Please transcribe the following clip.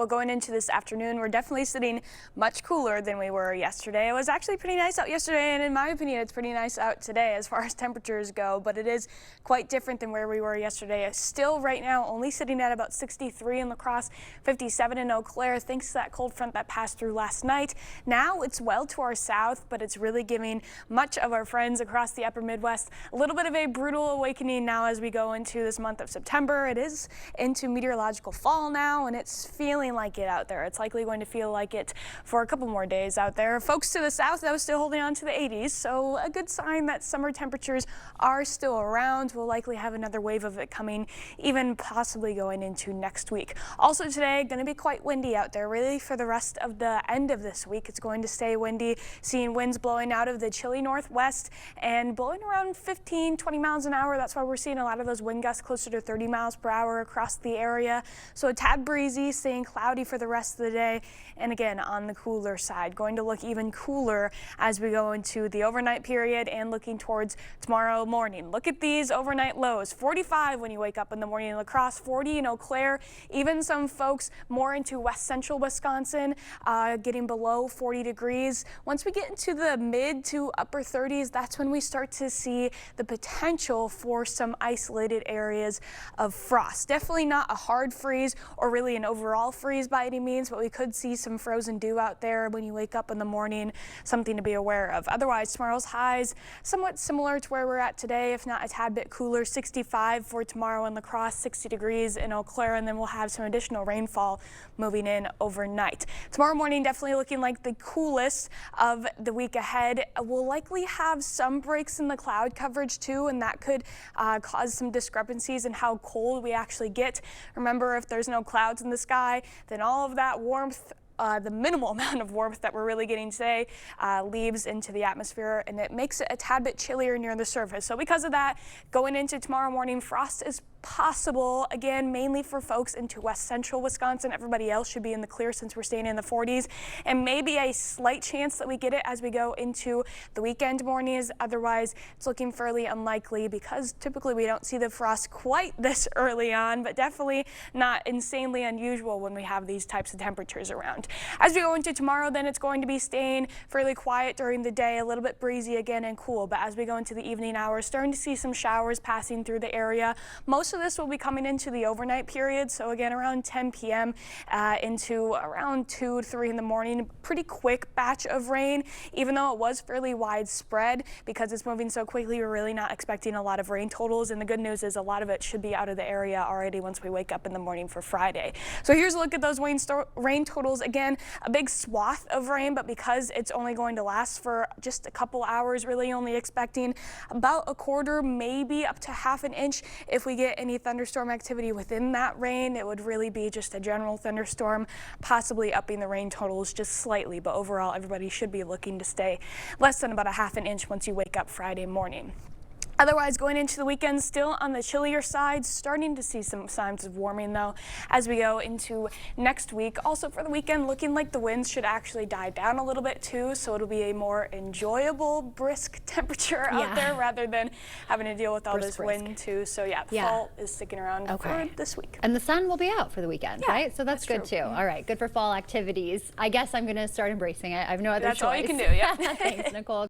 Well, going into this afternoon, we're definitely sitting much cooler than we were yesterday. It was actually pretty nice out yesterday, and in my opinion, it's pretty nice out today as far as temperatures go, but it is quite different than where we were yesterday. It's still right now only sitting at about 63 in La Crosse, 57 in Eau Claire, thanks to that cold front that passed through last night. Now it's well to our south, but it's really giving much of our friends across the upper Midwest a little bit of a brutal awakening now as we go into this month of September. It is into meteorological fall now, and it's feeling like it out there. It's likely going to feel like it for a couple more days out there. Folks to the south, though, still holding on to the 80s, so a good sign that summer temperatures are still around. We'll likely have another wave of it coming, even possibly going into next week. Also today, going to be quite windy out there, really for the rest of the end of this week. It's going to stay windy, seeing winds blowing out of the chilly northwest and blowing around 15, 20 miles an hour. That's why we're seeing a lot of those wind gusts closer to 30 miles per hour across the area. So a tad breezy, staying cloudy for the rest of the day, and again on the cooler side, going to look even cooler as we go into the overnight period and looking towards tomorrow morning. Look at these overnight lows: 45 when you wake up in the morning in La Crosse, 40 in Eau Claire, even some folks more into west central Wisconsin getting below 40 degrees. Once we get into the mid to upper 30s, that's when we start to see the potential for some isolated areas of frost. Definitely not a hard freeze or really an overall freeze by any means, but we could see some frozen dew out there when you wake up in the morning, something to be aware of. Otherwise, tomorrow's highs somewhat similar to where we're at today, if not a tad bit cooler. 65 for tomorrow in La Crosse, 60 degrees in Eau Claire, and then we'll have some additional rainfall moving in overnight. Tomorrow morning definitely looking like the coolest of the week ahead. We'll likely have some breaks in the cloud coverage too, and that could cause some discrepancies in how cold we actually get. Remember, if there's no clouds in the sky, then all of that warmth, the minimal amount of warmth that we're really getting today leaves into the atmosphere, and it makes it a tad bit chillier near the surface. So because of that, going into tomorrow morning, frost is possible, again, mainly for folks into west central Wisconsin. Everybody else should be in the clear since we're staying in the 40s, and maybe a slight chance that we get it as we go into the weekend mornings. Otherwise, it's looking fairly unlikely because typically we don't see the frost quite this early on, but definitely not insanely unusual when we have these types of temperatures around. As we go into tomorrow, then it's going to be staying fairly quiet during the day, a little bit breezy again and cool, but as we go into the evening hours, starting to see some showers passing through the area. Most of this will be coming into the overnight period, so again around 10 p.m. Into around 2 to 3 in the morning. Pretty quick batch of rain, even though it was fairly widespread. Because it's moving so quickly, we're really not expecting a lot of rain totals, and the good news is a lot of it should be out of the area already once we wake up in the morning for Friday. So here's a look at those rain totals. Again, a big swath of rain, but because it's only going to last for just a couple hours, really only expecting about a quarter, maybe up to half an inch. If we get any thunderstorm activity within that rain, it would really be just a general thunderstorm, possibly upping the rain totals just slightly, but overall everybody should be looking to stay less than about a half an inch once you wake up Friday morning. Otherwise, going into the weekend, still on the chillier side, starting to see some signs of warming though as we go into next week. Also for the weekend, looking like the winds should actually die down a little bit too, so it'll be a more enjoyable, brisk temperature out there rather than having to deal with all this wind too. So fall is sticking around for this week. And the sun will be out for the weekend, right? So that's good too. All right, good for fall activities. I guess I'm going to start embracing it. I have no other choice. That's all you can do, Thanks, Nicole.